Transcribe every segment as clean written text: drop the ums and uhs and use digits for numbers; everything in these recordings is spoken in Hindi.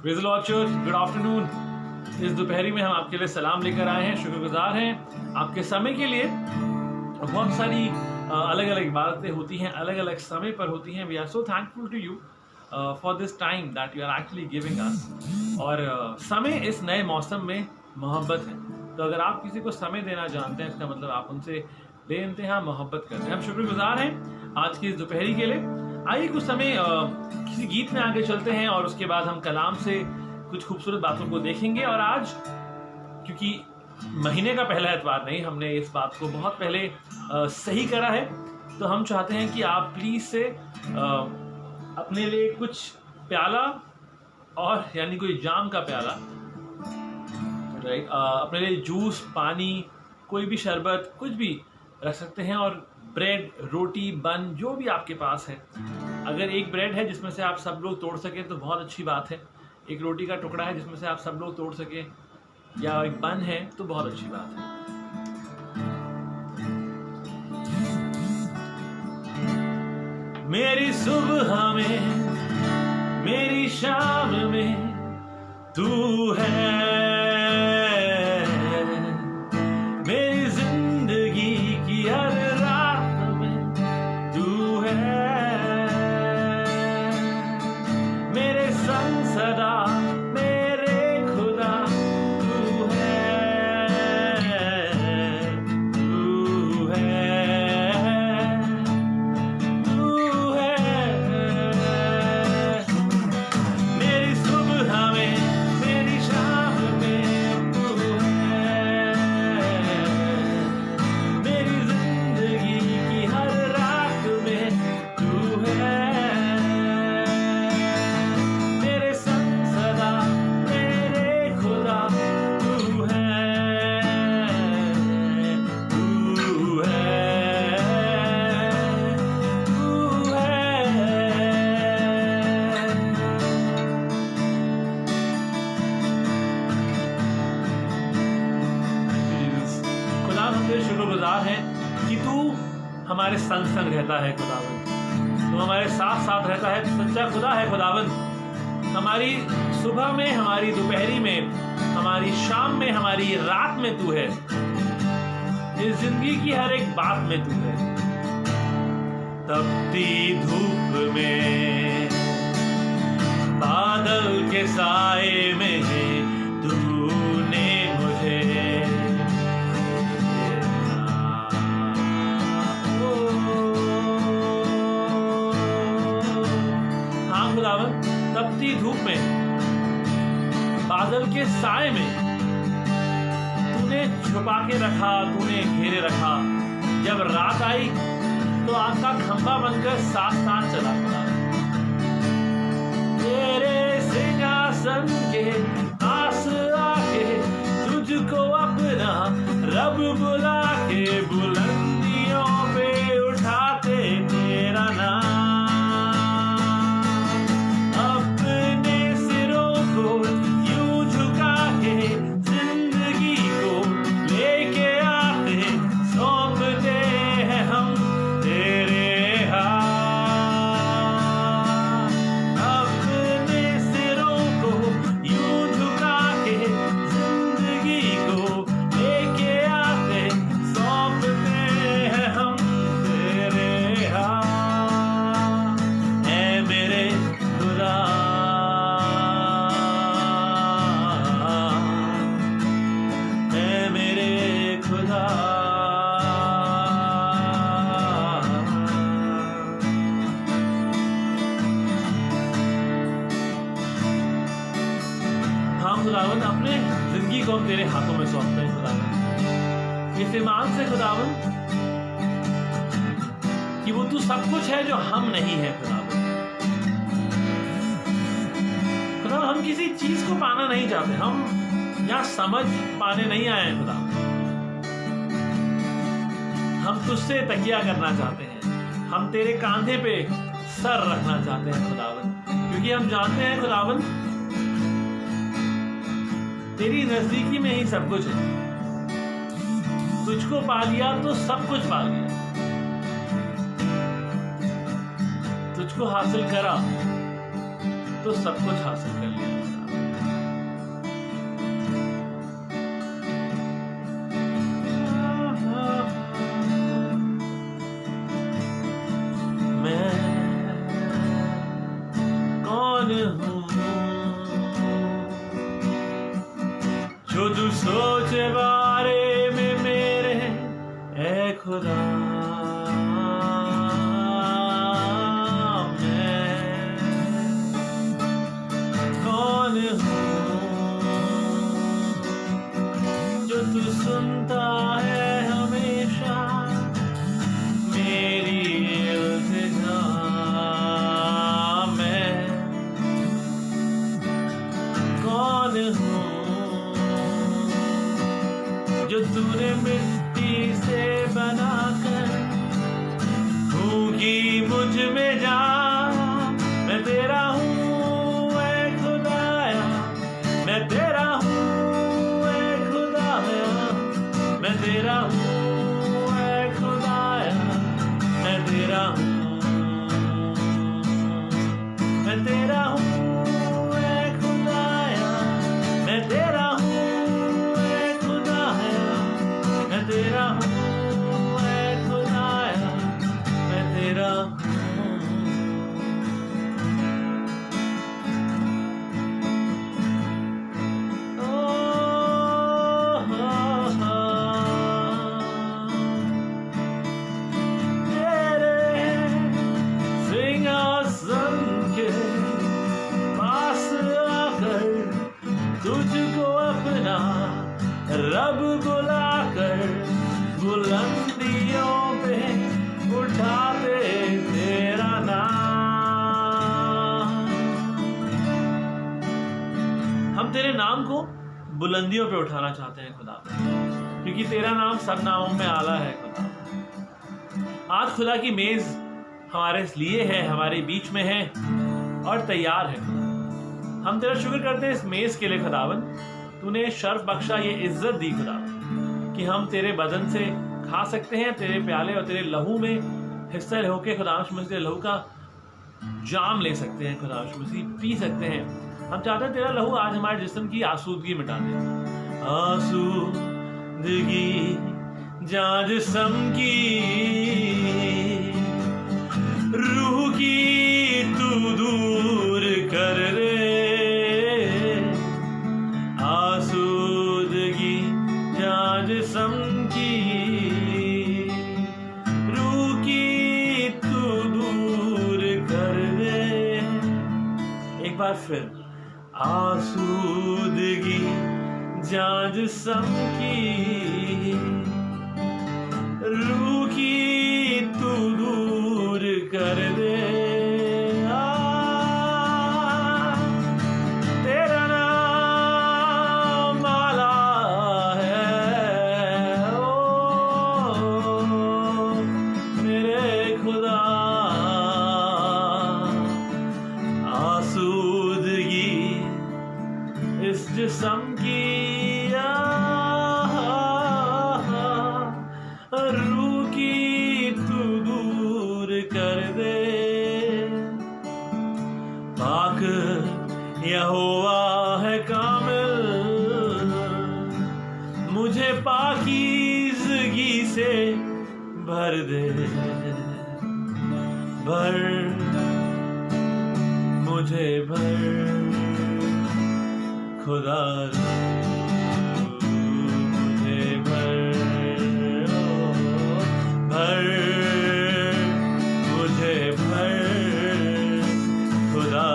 Praise the Lord church, good afternoon. इस दोपहरी में हम आपके लिए सलाम लेकर आए हैं। शुक्रगुजार हैं आपके समय के लिए। बहुत सारी अलग अलग इबादतें होती हैं, अलग अलग समय पर होती हैं। We are so thankful to you for this time that you are actually giving us. और समय इस नए मौसम में मोहब्बत है। तो अगर आप किसी को समय देना जानते हैं, इसका मतलब आप उनसे बेइंतहा मोहब्बत करते हैं। हम शुक्रगुजार हैं आज की इस दोपहरी के लिए। आइए कुछ समय किसी गीत में आगे चलते हैं और उसके बाद हम कलाम से कुछ खूबसूरत बातों को देखेंगे। और आज क्योंकि महीने का पहला एतवार नहीं, हमने इस बात को बहुत पहले सही करा है, तो हम चाहते हैं कि आप प्लीज से अपने लिए कुछ प्याला और यानी कोई जाम का प्याला, राइट, अपने लिए जूस, पानी, कोई भी शरबत, कुछ भी रख सकते हैं। और ब्रेड, रोटी, बन, जो भी आपके पास है। अगर एक ब्रेड है जिसमें से आप सब लोग तोड़ सके तो बहुत अच्छी बात है। एक रोटी का टुकड़ा है जिसमें से आप सब लोग तोड़ सके, या एक बन है तो बहुत अच्छी बात है। मेरी सुबह में, मेरी शाम में तू है, मेरी जिंदगी की हर रात में तू है, मेरे संग सदा, मेरे खुदा तू है, तू है, तू है। मेरी सुबह में, मेरी शाम में तू है, मेरी जिंदगी की हर रात में तू है, मेरे संग सदा, मेरे खुदा तू है, तू है, तू है। खुदा हम तेरे शुक्रगुजार हैं कि तू हमारे संग संग रहता है खुदावंद। तू हमारे साथ साथ रहता है, सच्चा खुदा है खुदावंद। हमारी सुबह में, हमारी दोपहरी में, हमारी शाम में, हमारी रात में तू है। इस जिंदगी की हर एक बात में तू है। तपती धूप में, बादल के साए में तूने मुझे, हाँ खुदावन, तपती धूप में, बादल के साए में तूने छुपा के रखा, तूने घेरे रखा। जब रात आई तो आग का खंभा बनकर साथ साथ चला खुदा। तेरे सिंहासन के पास आके तुझको अपना रब बुला के, बुलंदियों पे उठाते तेरा नाम। अपने सिरों को यूं झुका के जिंदगी को लेके आते, सौंपते हैं हम तेरे हाथ। अपने सिरों को यूं झुका के जिंदगी को लेके आते, सौंपते हैं हम तेरे हाथ। ऐ मेरे खुदा, ऐ मेरे खुदा, हाँ खुदावन, अपने जिंदगी को हम तेरे हाथों में सौंपते हैं खुदावन। इस ईमान से खुदावन कि वो तू सब कुछ है जो हम नहीं है खुदावन। खुदावन, हम किसी चीज को पाना नहीं चाहते, हम यहाँ समझ पाने नहीं आए हैं खुदावन। हम तुझसे तकिया करना चाहते हैं, हम तेरे कांधे पे सर रखना चाहते हैं खुदावन, क्योंकि हम जानते हैं खुदावन तेरी नजदीकी में ही सब कुछ है। तुझको पा लिया तो सब कुछ पा लिया, तुझको हासिल करा तो सब कुछ हासिल कर लिया। कौन हूँ जो तू सोचे बारे में मेरे, ऐ खुदा मैं कौन हूँ जो तू सुनता है हमेशा मेरी इल्तिजा। मैं कौन हूँ जो तूने मिट्टी से बनाकर फूंकी मुझ में जा। मैं तेरा हूँ ऐ खुदाया, मैं तेरा हूँ ऐ खुदाया, मैं तेरा हूँ ऐ खुदाया, मैं तेरा हूँ, मैं तेरा हूँ ऐ खुदाया, मैं तेरा हूँ ऐ खुदाया, मैं तेरा हूँ ऐ खुदाया, मैं तेरा हूँ। तुझको अपना रब बुलाकर बुलंदियों पे उठाते तेरा नाम। हम तेरे नाम को बुलंदियों पे उठाना चाहते हैं खुदा, क्योंकि तेरा नाम सब नामों में आला है खुदा। आज खुदा की मेज हमारे लिए है, हमारे बीच में है और तैयार है। हम तेरा शुक्र करते हैं इस मेज के लिए खुदावन। तूने शर्फ बख्शा, ये इज्जत दी खुदावन कि हम तेरे बदन से खा सकते हैं, तेरे प्याले और तेरे लहू में हिस्सा होके खुदावंश मसीह लहू का जाम ले सकते हैं, खुदावंश मसीह पी सकते हैं। हम चाहते हैं तेरा लहू आज हमारे जिस्म की आसूदगी मिटा दे। आसूदगी जहाँ जिस्म की रूह की तू दूर कर दे। आसूदगी जहाँ जिस्म की रूह की तू दूर कर दे। एक बार फिर, आसूदगी जहाँ जिस्म की रूह की तू दूर कर दे। तेरा नाम आला है ओ मेरे खुदा। आसूदगी इस जिस्म की रूह की तू दूर कर दे। पाक यहोवा है कामिल, मुझे पाकीज़गी से भर दे। भर मुझे भर खुदा, मुझे भर भर मुझे भर खुदा,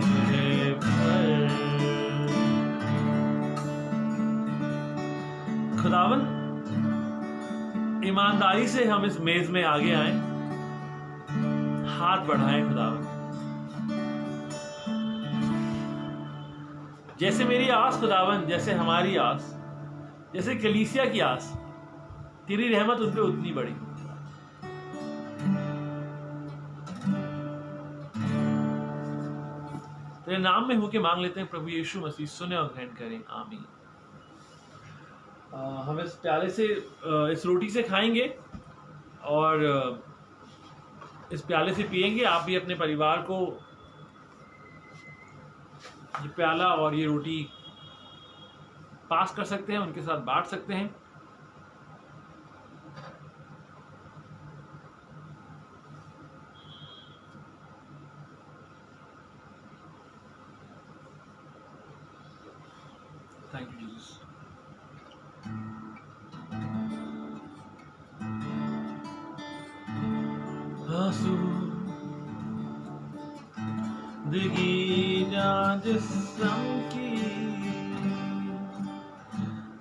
मुझे भर। खुदावन, ईमानदारी से हम इस मेज में आगे आए, हाथ बढ़ाएं खुदावन। जैसे मेरी आस खुदावन, जैसे हमारी आस, जैसे कलीसिया की आस, तेरी रहमत उन पे उतनी बड़ी। तेरे नाम में होके मांग लेते हैं प्रभु यीशु मसीह, सुने और ग्रहण करें, आमीन। हम इस प्याले से, इस रोटी से खाएंगे और इस प्याले से पिएंगे। आप भी अपने परिवार को ये प्याला और ये रोटी पास कर सकते हैं, उनके साथ बांट सकते हैं। Thank you Jesus. दिगी जान जिस्म की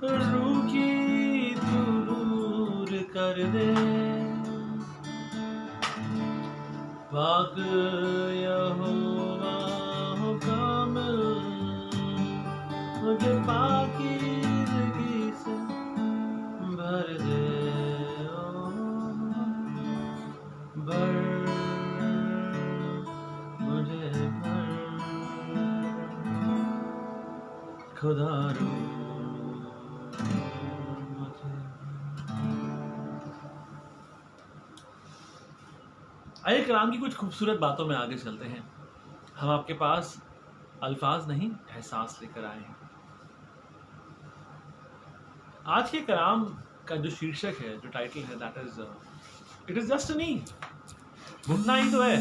रूह की तू दूर कर दे, पाक यहोवा हो कामिल, मुझे पाकीज़गी से भर दे, भर मुझे भर खुदा रो मुझे। आइए कलाम की कुछ खूबसूरत बातों में आगे चलते हैं। हम आपके पास अल्फाज नहीं एहसास लेकर आए हैं। आज के कलाम का जो शीर्षक है, जो टाइटल है, that is it is just knee. घुटना ही तो है,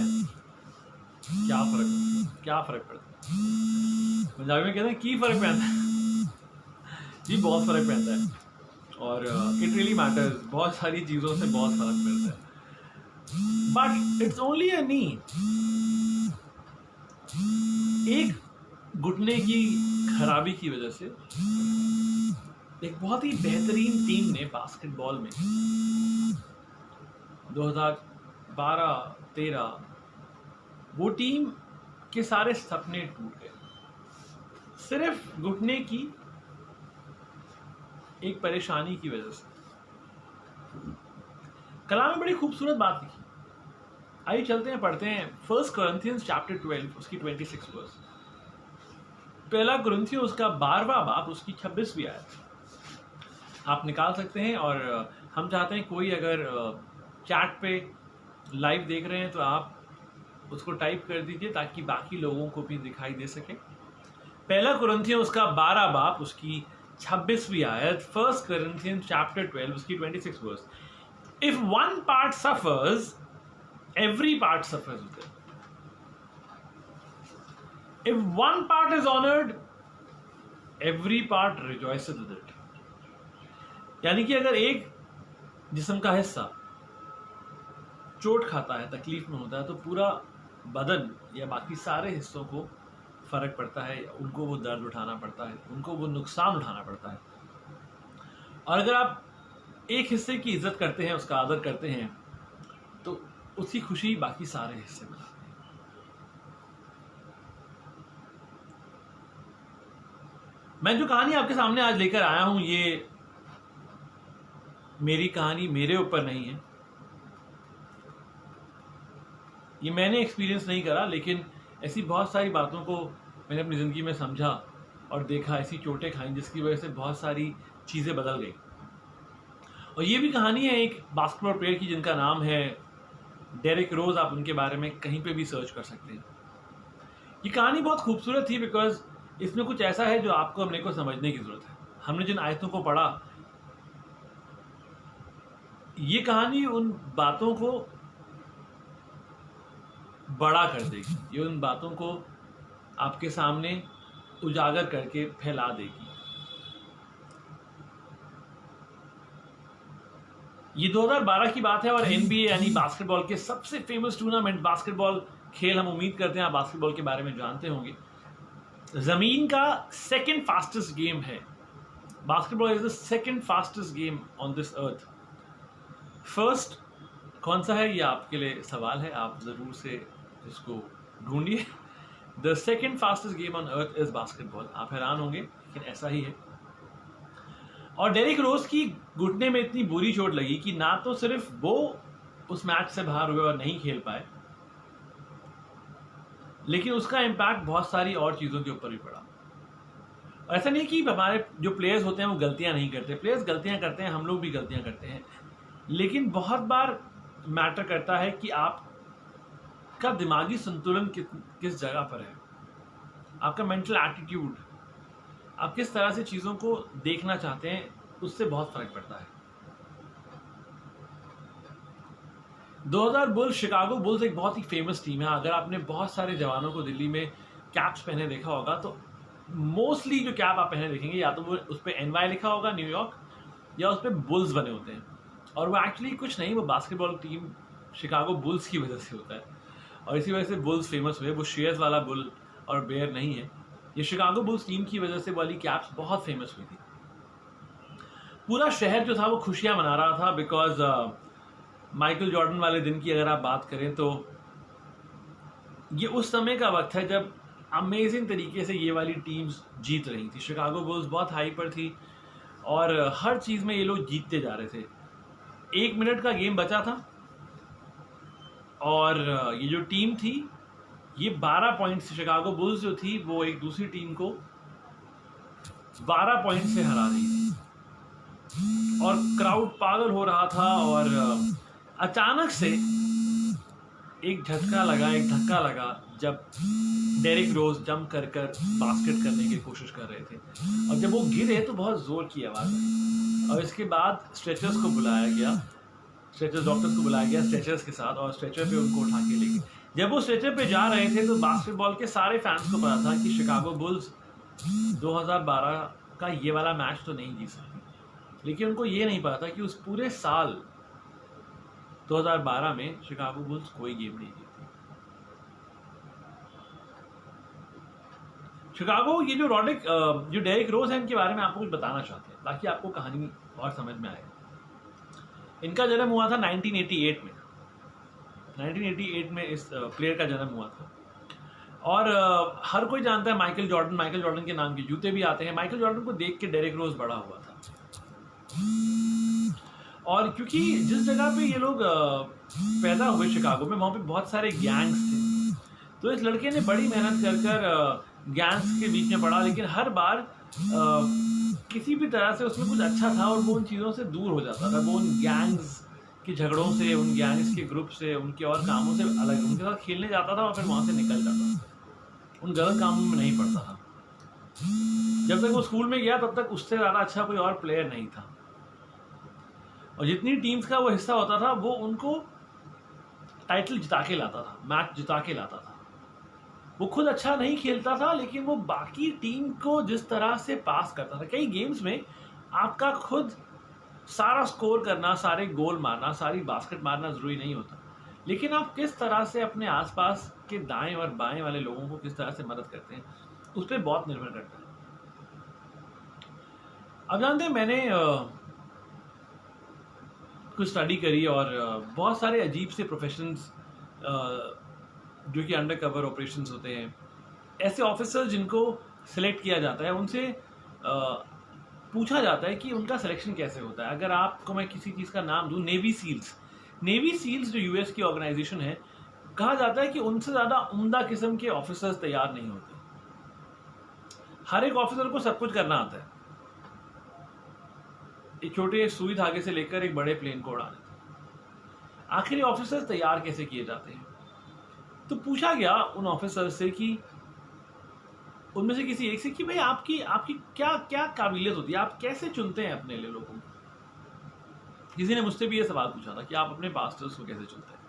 क्या फर्क पड़ता है। पंजाबी में कहते हैं की फर्क पड़ता है जी, बहुत फर्क पड़ता है और इट रियली मैटर्स। बहुत सारी चीजों से बहुत फर्क पड़ता है, बट इट्स ओनली अ नी। एक घुटने की खराबी की वजह से एक बहुत ही बेहतरीन टीम ने बास्केटबॉल में 2012-13 वो टीम के सारे सपने टूट गए, सिर्फ घुटने की एक परेशानी की वजह से। कलाम में बड़ी खूबसूरत बात लिखी। आइए चलते हैं, पढ़ते हैं 1 Corinthians चैप्टर 12 उसकी 26 वर्स। पहला कुरिन्थियों उसका 12वां बाब उसकी 26वीं आयत आप निकाल सकते हैं। और हम चाहते हैं कोई अगर चैट पे लाइव देख रहे हैं तो आप उसको टाइप कर दीजिए ताकि बाकी लोगों को भी दिखाई दे सके। पहला कुरिन्थियों उसका 12 बाब उसकी 26वीं आयत, 1 Corinthians चैप्टर 12 उसकी 26 verse. If one part suffers every part suffers with it. If one part is honored, every part rejoices with it. यानी कि अगर एक जिस्म का हिस्सा चोट खाता है, तकलीफ में होता है, तो पूरा बदन या बाकी सारे हिस्सों को फर्क पड़ता है, उनको वो दर्द उठाना पड़ता है, उनको वो नुकसान उठाना पड़ता है। और अगर आप एक हिस्से की इज्जत करते हैं, उसका आदर करते हैं, तो उसकी खुशी बाकी सारे हिस्से मनाते हैं। मैं जो कहानी आपके सामने आज लेकर आया हूं, ये मेरी कहानी मेरे ऊपर नहीं है, ये मैंने एक्सपीरियंस नहीं करा, लेकिन ऐसी बहुत सारी बातों को मैंने अपनी ज़िंदगी में समझा और देखा, ऐसी चोटें खाई जिसकी वजह से बहुत सारी चीज़ें बदल गई। और ये भी कहानी है एक बास्केटबॉल प्लेयर की जिनका नाम है डेरिक रोज। आप उनके बारे में कहीं पे भी सर्च कर सकते हैं। ये कहानी बहुत खूबसूरत थी बिकॉज इसमें कुछ ऐसा है जो आपको अपने को समझने की जरूरत है। हमने जिन आयतों को पढ़ा, ये कहानी उन बातों को बड़ा कर देगी, ये उन बातों को आपके सामने उजागर करके फैला देगी। ये 2012 की बात है और NBA यानी बास्केटबॉल के सबसे फेमस टूर्नामेंट, बास्केटबॉल खेल, हम उम्मीद करते हैं आप बास्केटबॉल के बारे में जानते होंगे, जमीन का सेकंड फास्टेस्ट गेम है। Basketball is the second fastest game on this earth. First कौन सा है, ये आपके लिए सवाल है, आप जरूर से इसको ढूंढिए। The second fastest game on earth is basketball. आप हैरान होंगे लेकिन ऐसा ही है। और डेरिक रोज की घुटने में इतनी बुरी चोट लगी कि ना तो सिर्फ वो उस मैच से बाहर हुए और नहीं खेल पाए, लेकिन उसका इम्पैक्ट बहुत सारी और चीजों के ऊपर भी पड़ा। और ऐसा नहीं कि हमारे जो प्लेयर्स होते हैं वो गलतियां नहीं करते, प्लेयर्स गलतियां करते हैं, हम लोग भी गलतियां करते हैं, लेकिन बहुत बार मैटर करता है कि आपका दिमागी संतुलन किस जगह पर है, आपका मेंटल एटीट्यूड, आप किस तरह से चीजों को देखना चाहते हैं, उससे बहुत फर्क पड़ता है। 2000 बुल्स, शिकागो बुल्स एक बहुत ही फेमस टीम है। अगर आपने बहुत सारे जवानों को दिल्ली में कैप्स पहने देखा होगा तो मोस्टली जो कैप आप पहने देखेंगे या तो वो उस पर NY लिखा होगा न्यूयॉर्क, या उस पर बुल्स बने होते हैं। और वो एक्चुअली कुछ नहीं, वो बास्केटबॉल टीम शिकागो बुल्स की वजह से होता है, और इसी वजह से बुल्स फेमस हुए। वो शेयर्स वाला बुल और बेयर नहीं है, ये शिकागो बुल्स टीम की वजह से वाली कैप्स बहुत फेमस हुई थी। पूरा शहर जो था वो खुशियां मना रहा था, बिकॉज माइकल जॉर्डन वाले दिन की अगर आप बात करें तो ये उस समय का वक्त है जब अमेजिंग तरीके से ये वाली टीम्स जीत रही थी। शिकागो बुल्स बहुत हाई पर थी और हर चीज में ये लोग जीतते जा रहे थे। 1 मिनट का गेम बचा था और ये जो टीम थी ये 12 पॉइंट से, शिकागो बुल्स जो थी वो एक दूसरी टीम को 12 पॉइंट से हरा रही थी और क्राउड पागल हो रहा था। और अचानक से एक धक्का लगा जब डेरिक रोज जंप कर बास्केट करने की कोशिश कर रहे थे, और जब वो गिरे तो बहुत जोर की आवाज आई और इसके बाद स्ट्रेचर्स डॉक्टर्स को बुलाया गया स्ट्रेचर्स के साथ, और स्ट्रेचर पे उनको उठा के ले गए। जब वो स्ट्रेचर पे जा रहे थे तो बास्केटबॉल के सारे फैंस को पता था कि शिकागो बुल्स 2012 का ये वाला मैच तो नहीं जीत सकती, लेकिन उनको ये नहीं पता था कि उस पूरे साल 2012 में शिकागो बुल्स कोई गेम नहीं जीती। शिकागो, ये जो डेरिक रोज है, इनके बारे में आपको कुछ बताना चाहते हैं ताकि आपको कहानी और समझ में आए। इनका जन्म हुआ था 1988 में। 1988 में इस प्लेयर का जन्म हुआ था और हर कोई जानता है माइकल जॉर्डन के नाम के जूते भी आते हैं। माइकल जॉर्डन को देख के डेरिक रोज बड़ा हुआ था, और क्योंकि जिस जगह पे ये लोग पैदा हुए शिकागो में, वहां पे बहुत सारे गैंग्स थे, तो इस लड़के ने बड़ी मेहनत कर गैंग्स के बीच में पड़ा, लेकिन हर बार किसी भी तरह से उसमें कुछ अच्छा था और वो उन चीज़ों से दूर हो जाता था। वो उन गैंग्स के झगड़ों से, उन गैंग्स के ग्रुप से, उनके और कामों से अलग, उनके साथ खेलने जाता था और फिर वहां से निकल जाता था, उन गलत कामों में नहीं पड़ता था। जब तक वो स्कूल में गया तब तक उससे ज़्यादा अच्छा कोई और प्लेयर नहीं था, और जितनी टीम्स का वो हिस्सा होता था वो उनको टाइटल जिता के लाता था, मैच जिता के लाता था। वो खुद अच्छा नहीं खेलता था, लेकिन वो बाकी टीम को जिस तरह से पास करता था। कई गेम्स में आपका खुद सारा स्कोर करना, सारे गोल मारना, सारी बास्केट मारना जरूरी नहीं होता, लेकिन आप किस तरह से अपने आसपास के दाएं और बाएं वाले लोगों को किस तरह से मदद करते हैं, उस पर बहुत निर्भर करता है। अब जानते हैं, मैंने कुछ स्टडी करी और बहुत सारे अजीब से प्रोफेशंस जो कि अंडर कवर ऑपरेशंस होते हैं, ऐसे ऑफिसर्स जिनको सिलेक्ट किया जाता है, उनसे पूछा जाता है कि उनका सिलेक्शन कैसे होता है। अगर आपको मैं किसी चीज़ का नाम दूं, नेवी सील्स जो यूएस की ऑर्गेनाइजेशन है, कहा जाता है कि उनसे ज़्यादा उम्दा किस्म के ऑफिसर्स तैयार नहीं होते। हर एक ऑफिसर को सब कुछ करना आता है, एक छोटे सुई धागे से लेकर एक बड़े प्लेन को उड़ाने तक। आखिर ऑफिसर्स तैयार कैसे किए जाते हैं? तो पूछा गया उन ऑफिसर से कि उनमें से किसी एक से कि भाई आपकी क्या क्या काबिलियत होती है, आप कैसे चुनते हैं अपने लिए लोगों को। किसी ने मुझसे भी ये सवाल पूछा था कि आप अपने पास्टर्स को कैसे चुनते हैं,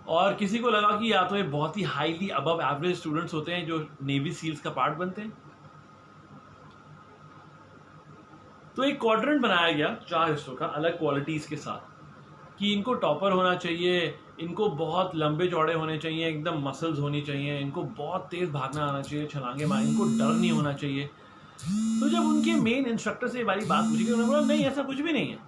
और किसी को लगा कि या तो ये बहुत ही हाईली अबव एवरेज स्टूडेंट्स होते हैं जो नेवी सील्स का पार्ट बनते हैं। तो एक क्वाड्रेंट बनाया गया 4 हिस्सों का, अलग क्वालिटीज के साथ, कि इनको टॉपर होना चाहिए, इनको बहुत लंबे चौड़े होने चाहिए, एकदम मसल्स होनी चाहिए, इनको बहुत तेज भागना आना चाहिए, छलांगे मारने, इनको डर नहीं होना चाहिए। तो जब उनके मेन इंस्ट्रक्टर से ये वाली बात पूछी, उन्होंने बोला नहीं, ऐसा कुछ भी नहीं है,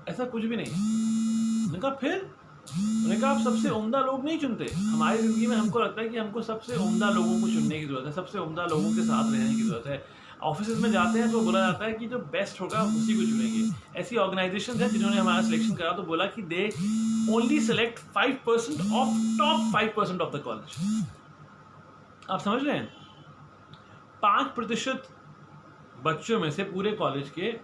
ऐसा कुछ भी नहीं है। उन्होंने कहा फिर? उन्होंने कहा आप सबसे उम्दा लोग नहीं चुनते। हमारी जिंदगी में हमको लगता है कि हमको सबसे उम्दा लोगों को चुनने की जरूरत है, सबसे उम्दा लोगों के साथ रहने की जरूरत है। ऑफिस में जाते हैं तो बोला जाता है कि जो बेस्ट होगा उसी को चुनेंगे। ऐसी ऑर्गेनाइजेशन है जिन्होंने हमारा सिलेक्शन करा तो बोला कि they only select 5% of top 5% of the college. आप समझ रहे हैं, 5% बच्चों में से पूरे कॉलेज के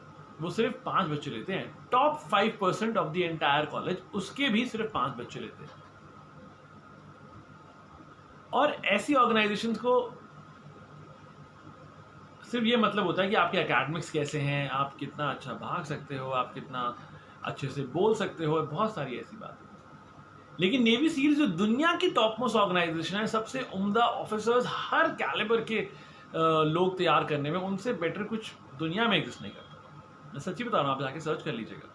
वो सिर्फ 5 बच्चे लेते हैं। Top 5% of the entire college, उसके भी सिर्फ 5 बच्चे लेते हैं। और ऐसी ऑर्गेनाइजेशंस को सिर्फ ये मतलब होता है कि आपके एकेडमिक्स कैसे हैं, आप कितना अच्छा भाग सकते हो, आप कितना अच्छे से बोल सकते हो, बहुत सारी ऐसी बातें। लेकिन नेवी सील जो दुनिया की टॉप मोस्ट ऑर्गेनाइजेशन है, सबसे उम्दा ऑफिसर्स हर कैलिबर के लोग तैयार करने में, उनसे बेटर कुछ दुनिया में एग्जिस्ट नहीं करता। मैं सच्ची बता रहा हूँ, आप जाके सर्च कर लीजिएगा।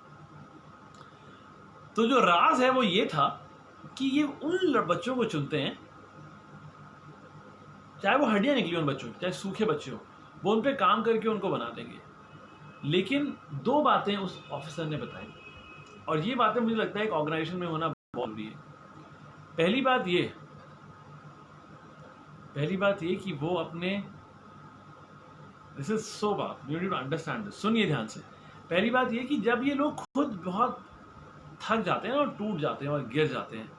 तो जो राज है वो ये था कि ये उन बच्चों को चुनते हैं, चाहे वो हड्डियां निकली उन बच्चों की, चाहे सूखे बच्चे हो, वो उन पर काम करके उनको बना देंगे। लेकिन दो बातें उस ऑफिसर ने बताई, और ये बातें मुझे लगता है एक ऑर्गेनाइजेशन में होना बहुत जरूरी है। पहली बात ये कि वो अपने, दिस इज सो बात, you need to understand this, सुनिए ध्यान से। पहली बात ये कि जब ये लोग खुद बहुत थक जाते हैं और टूट जाते हैं और गिर जाते हैं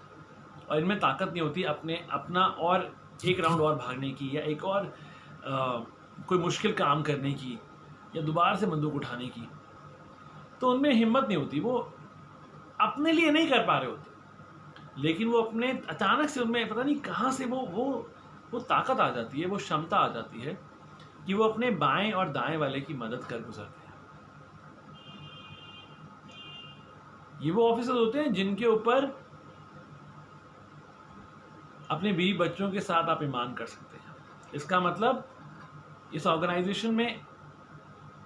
और इनमें ताकत नहीं होती अपना और एक राउंड और भागने की, या एक और कोई मुश्किल काम करने की, या दोबारा से बंदूक उठाने की, तो उनमें हिम्मत नहीं होती, वो अपने लिए नहीं कर पा रहे होते। लेकिन वो अपने अचानक से उनमें पता नहीं कहाँ से वो ताकत आ जाती है, वो क्षमता आ जाती है कि वो अपने बाएं और दाएं वाले की मदद कर गुजरते हैं। ये वो ऑफिसर्स होते हैं जिनके ऊपर अपने बीवी बच्चों के साथ आप ईमान कर सकते हैं। इसका मतलब इस ऑर्गेनाइजेशन में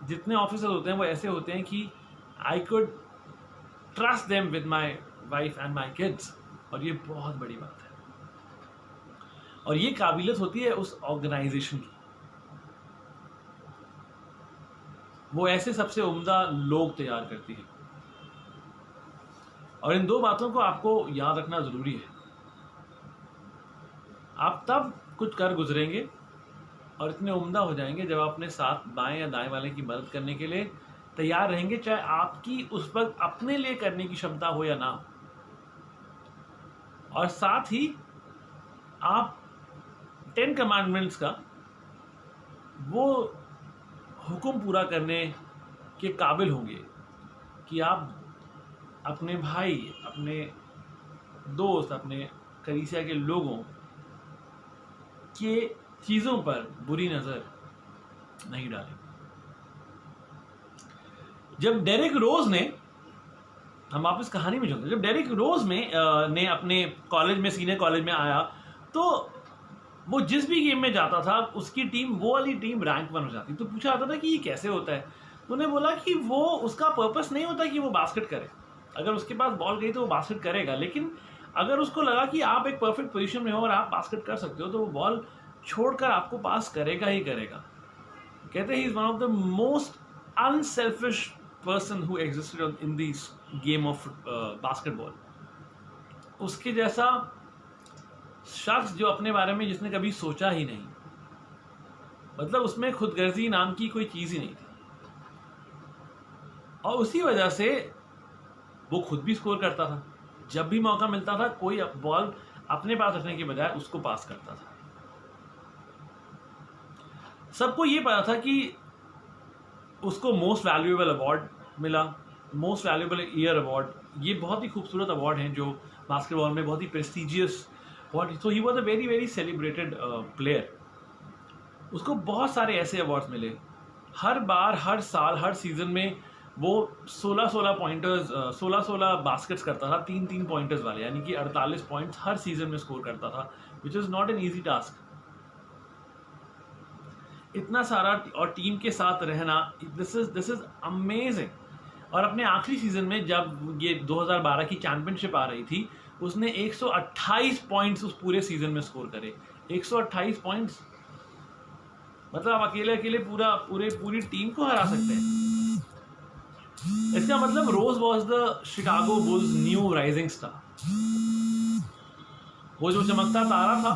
जितने ऑफिसर्स होते हैं वो ऐसे होते हैं कि I could trust them with my wife and my kids, और ये बहुत बड़ी बात है। और ये काबिलियत होती है उस ऑर्गेनाइजेशन की, वो ऐसे सबसे उम्दा लोग तैयार करती है। और इन दो बातों को आपको याद रखना जरूरी है। आप तब कुछ कर गुजरेंगे और इतने उम्दा हो जाएंगे जब आप अपने साथ बाएं या दाएं वाले की मदद करने के लिए तैयार रहेंगे, चाहे आपकी उस वक्त अपने लिए करने की क्षमता हो या ना हो। और साथ ही आप 10 कमांडमेंट्स का वो हुक्म पूरा करने के काबिल होंगे कि आप अपने भाई, अपने दोस्त, अपने कलीसिया के लोगों के चीज़ों पर बुरी नज़र नहीं डालें। जब डेरिक रोज ने, हम वापस कहानी में चलते हैं, जब डेरिक रोज ने अपने कॉलेज में, सीनियर कॉलेज में आया, तो वो जिस भी गेम में जाता था उसकी टीम, वो वाली टीम रैंक 1 हो जाती। तो पूछा जाता था कि ये कैसे होता है, तो उन्हें बोला कि वो, उसका पर्पस नहीं होता कि वो बास्केट करे। अगर उसके पास बॉल गई तो वो बास्केट करेगा, लेकिन अगर उसको लगा कि आप एक परफेक्ट पोजीशन में हो और आप बास्केट कर सकते हो, तो वो बॉल छोड़कर आपको पास करेगा ही करेगा। कहते हैं he is one of the most unselfish person who existed in this game of basketball. उसके जैसा शख्स जो अपने बारे में जिसने कभी सोचा ही नहीं, मतलब उसमें खुदगर्जी नाम की कोई चीज ही नहीं थी, और उसी वजह से वो खुद भी स्कोर करता था। जब भी मौका मिलता था, कोई बॉल अपने पास रखने के बजाय उसको पास करता था। सबको ये पता था कि उसको मोस्ट वैल्यूएबल अवार्ड मिला, मोस्ट वैल्यूएबल ईयर अवार्ड। ये बहुत ही खूबसूरत अवार्ड हैं जो बास्केटबॉल में बहुत ही prestigious award. So he was a very very celebrated player. उसको बहुत सारे ऐसे अवार्ड्स मिले। हर बार, हर साल, हर सीजन में वो 16 पॉइंटर्स, 16 बास्केट्स करता था, 3 पॉइंटर्स वाले, यानी कि 48 पॉइंट्स हर सीजन में स्कोर करता था, which is not an easy task. इतना सारा और टीम के साथ रहना, दिस इज अमेजिंग। और अपने आखिरी सीजन में जब ये 2012 की चैंपियनशिप आ रही थी, उसने 128 पॉइंट्स उस पूरे सीजन में स्कोर करे। 128 पॉइंट्स, मतलब आप अकेले पूरी टीम को हरा सकते हैं। इसका मतलब Rose was the Chicago Bulls new rising star. वो जो चमकता तारा था,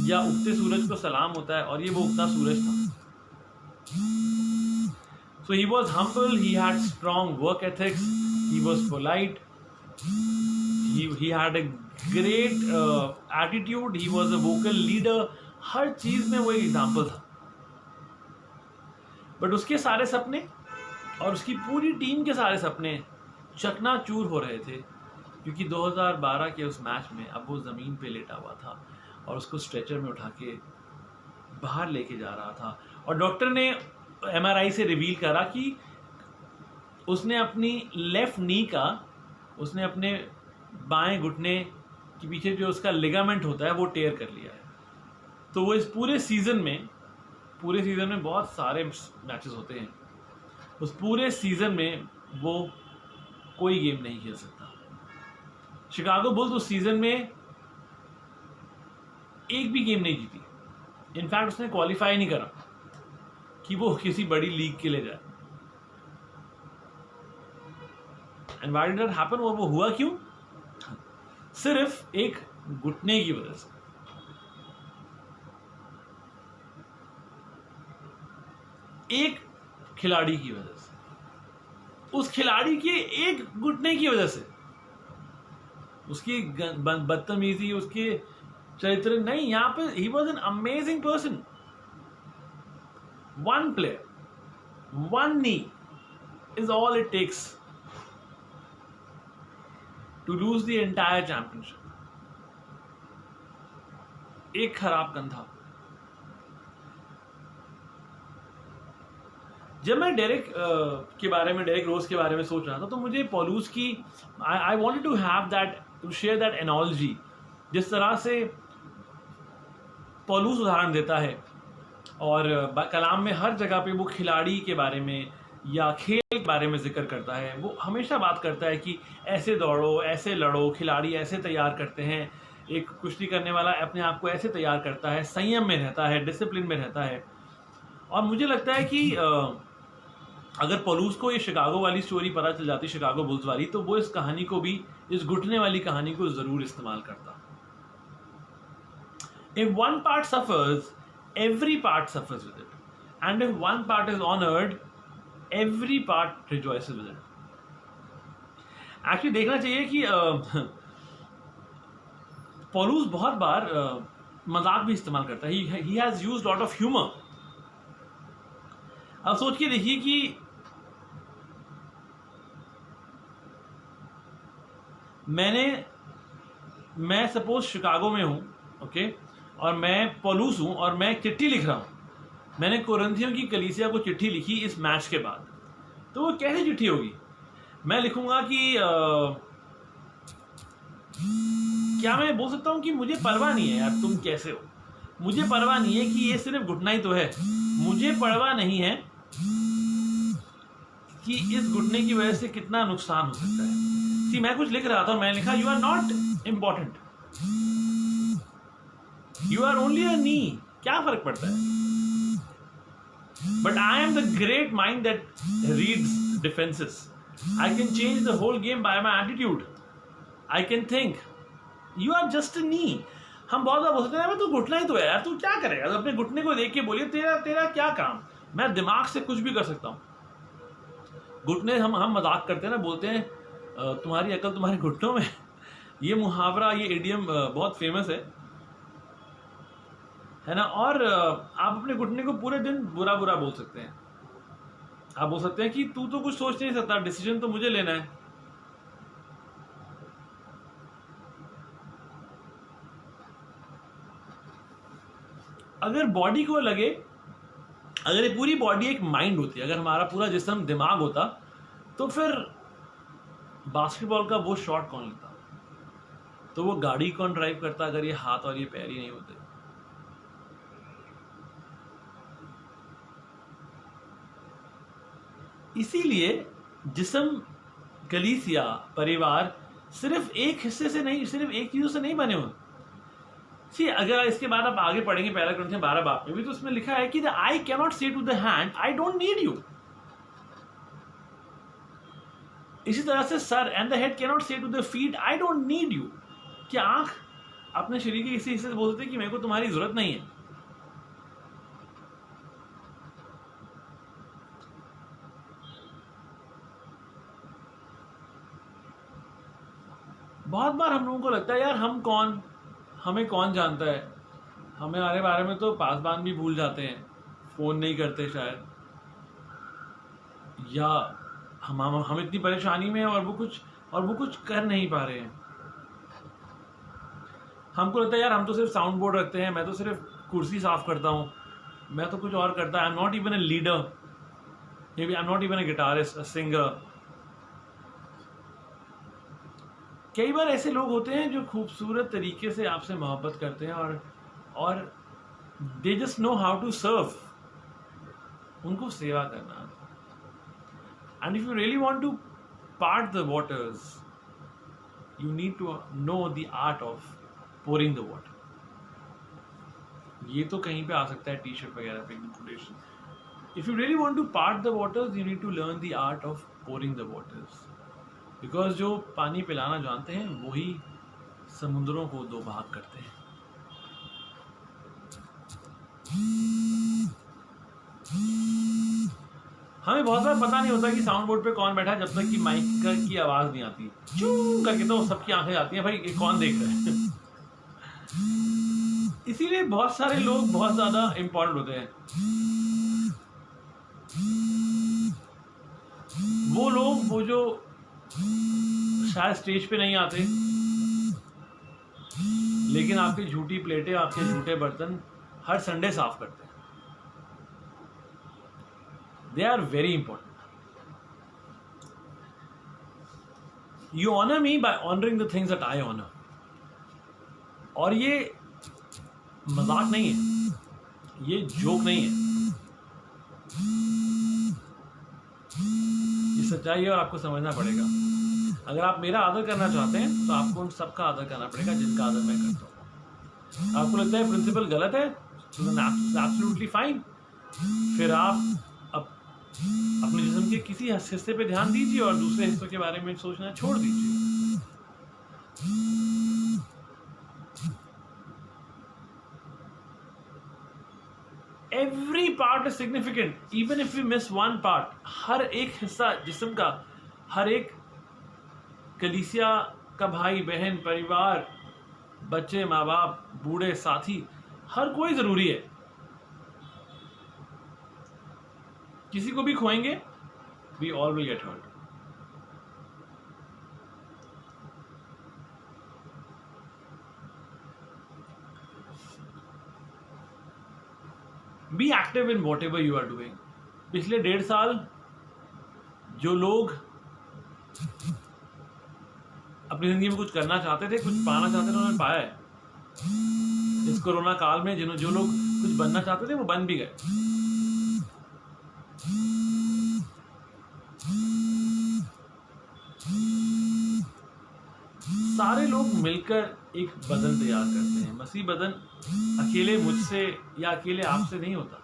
या उगते सूरज को सलाम होता है, और ये वो उगता सूरज था। So he was humble, he had strong work ethics, he was polite, he had a great attitude, he was a vocal leader, हर चीज में वो एक एग्जाम्पल था। बट उसके सारे सपने और उसकी पूरी टीम के सारे सपने चकनाचूर हो रहे थे, क्योंकि 2012 के उस मैच में अब वो ज़मीन पे लेटा हुआ था और उसको स्ट्रेचर में उठा के बाहर लेके जा रहा था। और डॉक्टर ने MRI से रिवील करा कि उसने अपनी लेफ्ट नी का, उसने अपने बाएं घुटने के पीछे जो उसका लिगामेंट होता है वो टेयर कर लिया है। तो वो इस पूरे सीजन में बहुत सारे मैचेस होते हैं, उस पूरे सीजन में वो कोई गेम नहीं खेल सकता। शिकागो बुल्स उस सीजन में एक भी गेम नहीं जीती, इनफैक्ट उसने क्वालिफाई नहीं करा कि वो किसी बड़ी लीग के लिए जाए। And why did that happen? और वो हुआ क्यों? सिर्फ एक घुटने की वजह से। एक खिलाड़ी की वजह से, उस खिलाड़ी के एक घुटने की वजह से, उसकी बदतमीजी, उसके चरित्र नहीं, यहां पे he was an amazing person. One player, one knee is all it takes to lose the entire championship. एक खराब कंधा। जब मैं डेरिक रोज के बारे में सोच रहा था तो मुझे पॉलूस की I wanted to have that, to share that analogy. जिस तरह से पॉलूस उदाहरण देता है और कलाम में हर जगह पे वो खिलाड़ी के बारे में या खेल के बारे में जिक्र करता है, वो हमेशा बात करता है कि ऐसे दौड़ो, ऐसे लड़ो, खिलाड़ी ऐसे तैयार करते हैं, एक कुश्ती करने वाला अपने आप को ऐसे तैयार करता है, संयम में रहता है, डिसिप्लिन में रहता है। और मुझे लगता है कि अगर पॉलूस को ये शिकागो वाली स्टोरी पता चल जाती, शिकागो बुल्स वाली, तो वो इस कहानी को भी, इस घुटने वाली कहानी को जरूर इस्तेमाल करता। If one part suffers, every part suffers with it. And if one part is honored, every part rejoices with it. Actually देखना चाहिए कि पॉलूस बहुत बार मजाक भी इस्तेमाल करता है। He has used lot of humor. अब सोच के देखिए कि मैं सपोज शिकागो में हूं, ओके, और मैं पॉलूस हूं और मैं चिट्ठी लिख रहा हूं। मैंने कोरिन्थियों की कलीसिया को चिट्ठी लिखी इस मैच के बाद, तो वो कैसी चिट्ठी होगी? मैं लिखूंगा कि क्या मैं बोल सकता हूं कि मुझे परवाह नहीं है यार तुम कैसे हो, मुझे परवाह नहीं है कि ये सिर्फ घुटना ही तो है, मुझे परवाह नहीं है कि इस घुटने की वजह से कितना नुकसान हो सकता है। सी, मैं कुछ लिख रहा था, मैंने लिखा you are not important, you are only a knee, क्या फर्क पड़ता है? But I am the great mind that reads defences. I can change the whole game by my attitude. I can think you are just a knee. हम बहुत बार बोलते हैं तू घुटना ही तो है यार, तू क्या करेगा? तो अपने घुटने को देख के बोलिए तेरा क्या काम? मैं दिमाग से कुछ भी कर सकता हूं। घुटने हम मजाक करते हैं ना, बोलते हैं तुम्हारी अकल तुम्हारे घुटनों में। ये मुहावरा, ये इडियम बहुत फेमस है ना। और आप अपने घुटने को पूरे दिन बुरा बुरा बोल सकते हैं। आप बोल सकते हैं कि तू तो कुछ सोच नहीं सकता, डिसीजन तो मुझे लेना है। अगर बॉडी को लगे, अगर ये पूरी बॉडी एक माइंड होती, अगर हमारा पूरा जिस्म दिमाग होता, तो फिर बास्केटबॉल का वो शॉट कौन लेता? तो वो गाड़ी कौन ड्राइव करता अगर ये हाथ और ये पैर ही नहीं होते? इसीलिए जिस्म, कलीसिया, परिवार सिर्फ एक हिस्से से नहीं, सिर्फ एक चीजों से नहीं बने हुए। सी, अगर इसके बाद आप आगे पढ़ेंगे पहला कुरिन्थियों 12 बाब में भी, तो उसमें लिखा है कि the eye can not say to the hand I don't need you. इसी तरह से सर and the head can not say to the feet I don't need you. क्या आंख अपने शरीर के किसी हिस्से से बोल सकते हैं कि मेरे को तुम्हारी जरूरत नहीं है? बहुत बार हम लोगों को लगता है यार हम कौन, हमें कौन जानता है, हमें हमारे बारे में तो पासबान भी भूल जाते हैं, फोन नहीं करते शायद, या हम इतनी परेशानी में हैं और वो कुछ कर नहीं पा रहे हैं। हमको लगता है यार हम तो सिर्फ साउंड बोर्ड रखते हैं, मैं तो सिर्फ कुर्सी साफ करता हूँ, मैं तो कुछ और करता, I am not even a leader, may be I am not even a guitarist, a singer. कई बार ऐसे लोग होते हैं जो खूबसूरत तरीके से आपसे मोहब्बत करते हैं और they just know how to serve, उनको सेवा करना। And if you really want to part the waters, you need to know the art of pouring the water. ये तो कहीं पे आ सकता है टी शर्ट वगैरह पे इंक्लूडेशन। If you really want to part the waters, you need to learn the art of pouring the waters. Because जो पानी पिलाना जानते हैं वही समुद्रों को दो भाग करते हैं। हमें बहुत बार पता नहीं होता कि साउंड बोर्ड पे कौन बैठा है जब तक कि माइक की आवाज नहीं आती, चू करके तो सबकी आंखें आती हैं, भाई ये कौन देख रहा है। इसीलिए बहुत सारे लोग बहुत ज्यादा इंपॉर्टेंट होते हैं। वो लोग वो जो शायद स्टेज पे नहीं आते, लेकिन आपकी झूठी प्लेटें, आपके झूठे बर्तन हर संडे साफ करते हैं। They are very important. You honor me by honoring the things that I honor. और ये मजाक नहीं है, ये जोक नहीं है, ये सच्चाई है और आपको समझना पड़ेगा। अगर आप मेरा आदर करना चाहते हैं तो आपको उन सबका आदर करना पड़ेगा जिनका आदर मैं करता हूँ। आपको लगता है प्रिंसिपल गलत है, तो एब्सोल्युटली फाइन। फिर आप अपने जिस्म के किसी हिस्से पे ध्यान दीजिए और दूसरे हिस्सों के बारे में सोचना छोड़ दीजिए। Every part is significant, even if you miss one part. हर एक हिस्सा जिस्म का, हर एक कलीसिया का भाई बहन, परिवार, बच्चे, माँ बाप, बूढ़े, साथी, हर कोई जरूरी है। किसी को भी खोएंगे, we all will get hurt. Be active in whatever you are doing. पिछले 1.5 साल जो लोग अपनी जिंदगी में कुछ करना चाहते थे, कुछ पाना चाहते थे, उन्होंने पाया है। इस कोरोना काल में जो लोग कुछ बनना चाहते थे वो बन भी गए। सारे लोग मिलकर एक बदन तैयार करते हैं। मसीह बदन अकेले मुझसे या अकेले आपसे नहीं होता,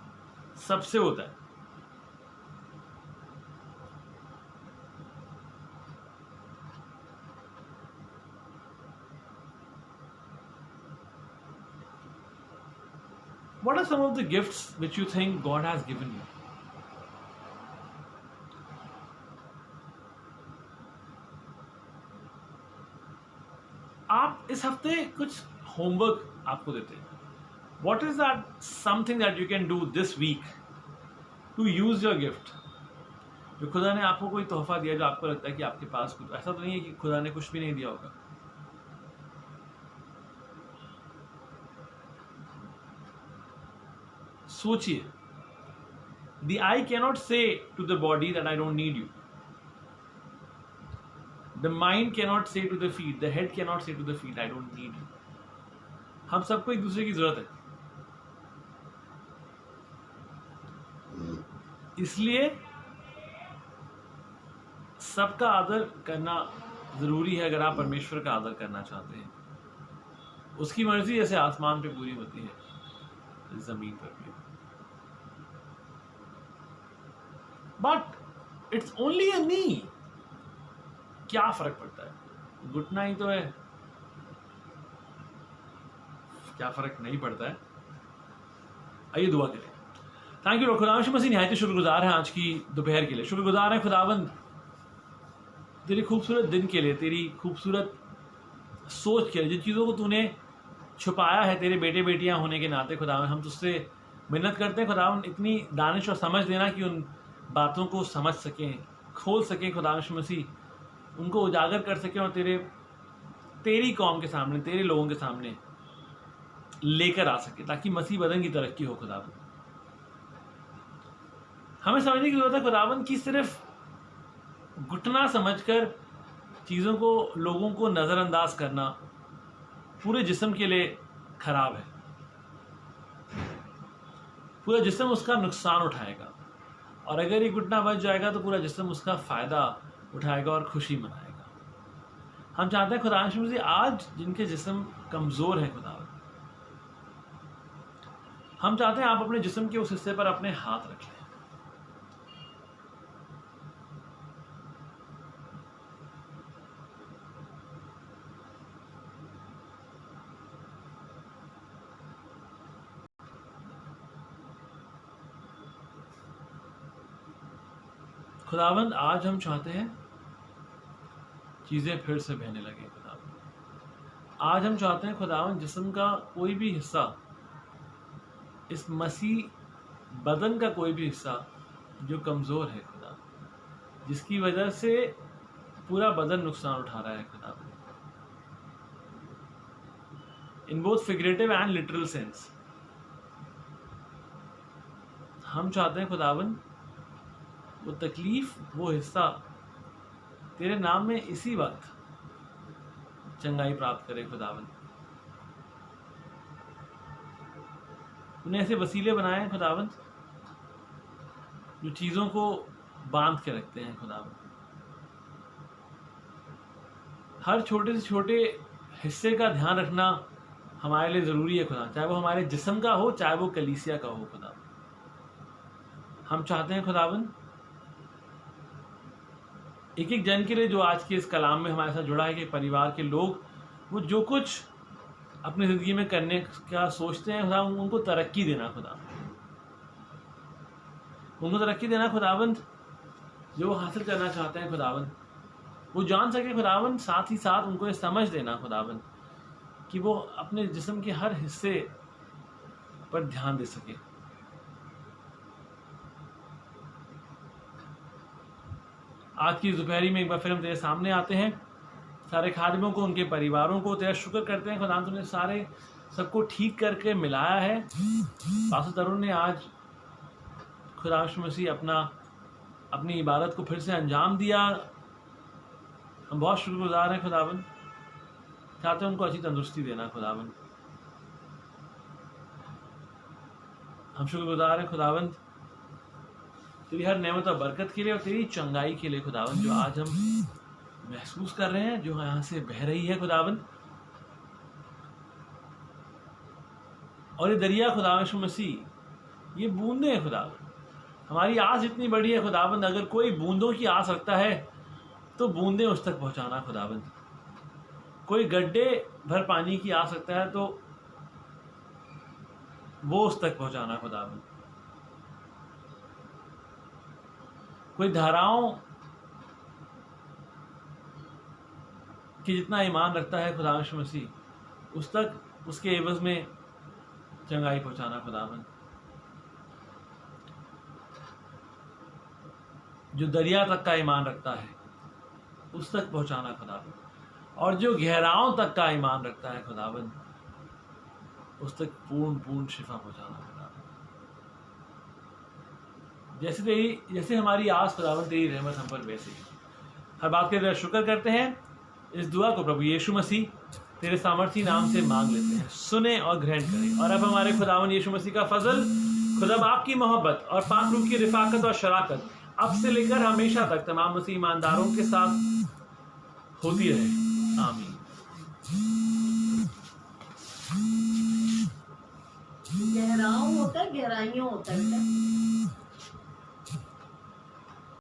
सबसे होता है। What are some of the gifts which you think God has given you? आप इस हफ्ते कुछ होमवर्क आपको देते हैं। What is that something that you can do this week to use your gift? जो खुदा ने आपको कोई तोहफा दिया, जो आपको लगता है कि आपके पास कुछ, ऐसा तो नहीं है कि खुदा ने कुछ भी नहीं दिया होगा। सोचिए। The eye cannot say to the body that I don't need you. The mind cannot say to the feet, the head cannot say to the feet, I don't need you. हम सबको एक दूसरे की जरूरत है। इसलिए सबका आदर करना जरूरी है अगर आप परमेश्वर का आदर करना चाहते हैं। उसकी मर्जी जैसे आसमान पे पूरी होती है, जमीन पर भी। But it's only a knee. क्या फर्क पड़ता है, घुटना ही तो है, क्या फर्क नहीं पड़ता है। आइए दुआ करें। थैंक यू खुदा मसीह, निहायत शुक्रगुजार हैं आज की दोपहर के लिए। शुक्रगुजार हैं खुदावंद तेरी खूबसूरत दिन के लिए, तेरी खूबसूरत सोच के लिए, जिन चीज़ों को तूने छुपाया है तेरे बेटे बेटियां होने के नाते। खुदावन हम तुझसे मिन्नत करते हैं खुदावन, इतनी दानिश और समझ देना कि उन बातों को समझ सकें, खोल सकें खुदा मसीह, उनको उजागर कर सकें और तेरी कौम के सामने, तेरे लोगों के सामने लेकर आ सके, ताकि मसीह बदन की तरक्की हो। खुदावन हमें समझने की जरूरत है खुदावन कि सिर्फ घुटना समझकर चीज़ों को, लोगों को नज़रअंदाज करना पूरे जिस्म के लिए खराब है। पूरा जिस्म उसका नुकसान उठाएगा, और अगर ये घुटना बच जाएगा तो पूरा जिस्म उसका फ़ायदा उठाएगा और खुशी मनाएगा। हम चाहते हैं खुदा से आज जिनके जिस्म कमज़ोर है खुदा, हम चाहते हैं आप अपने जिस्म के उस हिस्से पर अपने हाथ रख लें। खुदावंद आज हम चाहते हैं चीज़ें फिर से बहने लगे खुदावंद। आज हम चाहते हैं खुदावंद जिस्म का कोई भी हिस्सा, इस मसीह बदन का कोई भी हिस्सा जो कमज़ोर है खुदा, जिसकी वजह से पूरा बदन नुकसान उठा रहा है खुदा, in both figurative and literal sense, हम चाहते हैं खुदावंद वो तकलीफ, वो हिस्सा तेरे नाम में इसी वक्त चंगाई प्राप्त करे खुदावंद। तूने ऐसे वसीले बनाए हैं खुदावंद जो चीज़ों को बांध के रखते हैं खुदावंद। हर छोटे से छोटे हिस्से का ध्यान रखना हमारे लिए ज़रूरी है खुदा, चाहे वो हमारे जिस्म का हो, चाहे वो कलीसिया का हो खुदा। हम चाहते हैं खुदावंद एक एक जन के लिए जो आज के इस कलाम में हमारे साथ जुड़ा है कि परिवार के लोग वो जो कुछ अपनी ज़िंदगी में करने का सोचते हैं खुदा, उनको तरक्की देना खुदा, उनको तरक्की देना खुदावंद, जो वो हासिल करना चाहते हैं खुदावंद वो जान सके खुदावंद, साथ ही साथ उनको ये समझ देना खुदावंद कि वो अपने जिस्म के हर हिस्से पर ध्यान दे सके। आज की दोपहरी में एक बार फिर हम तेरे सामने आते हैं, सारे खादिमों को, उनके परिवारों को तेरा शुक्र करते हैं खुदा, तूने सारे सबको ठीक करके मिलाया है। पास्टर तरुण ने आज खुदा मसीह अपनी इबादत को फिर से अंजाम दिया। हम बहुत शुक्रगुजार हैं खुदावन, चाहते हैं उनको अच्छी तंदुरुस्ती देना खुदावन। हम शुक्रगुजार हैं खुदावंद तेरी हर नेमत और बरकत के लिए और तेरी चंगाई के लिए खुदावंद, जो आज हम महसूस कर रहे हैं, जो यहाँ से बह रही है खुदावंद। और ये दरिया खुदावंद मसीह, ये बूंदे हैं खुदावंद, हमारी आस इतनी बड़ी है खुदावंद, अगर कोई बूंदों की आस रखता है तो बूंदे उस तक पहुँचाना खुदावंद। कोई गड्ढे भर पानी की आस रखता है तो वो उस तक पहुँचाना खुदावंद। कोई धाराओं कि जितना ईमान रखता है खुदावंद मसीह, उस तक उसके एवज में चंगाई पहुंचाना खुदावंद। जो दरिया तक का ईमान रखता है उस तक पहुंचाना खुदावंद, और जो गहराओं तक का ईमान रखता है खुदावंद, उस तक पूर्ण शिफा पहुंचाना खुदावंद। जैसे हमारी आस खुदावंद तेरी रहमत हम पर वैसे ही। हर बात के लिए शुक्र करते हैं। इस दुआ को प्रभु यीशु मसीह तेरे सामर्थी नाम से मांग लेते हैं, सुने और ग्रहण करें। और अब हमारे खुदावन यीशु मसीह का फजल, खुदा बाप की मोहब्बत और पाक रूह की रिफाकत और शराकत अब से लेकर हमेशा तक तमाम मसीह ईमानदारों के साथ होती रहे। आमीन। गहराओं होता है, गहराइयों होता है।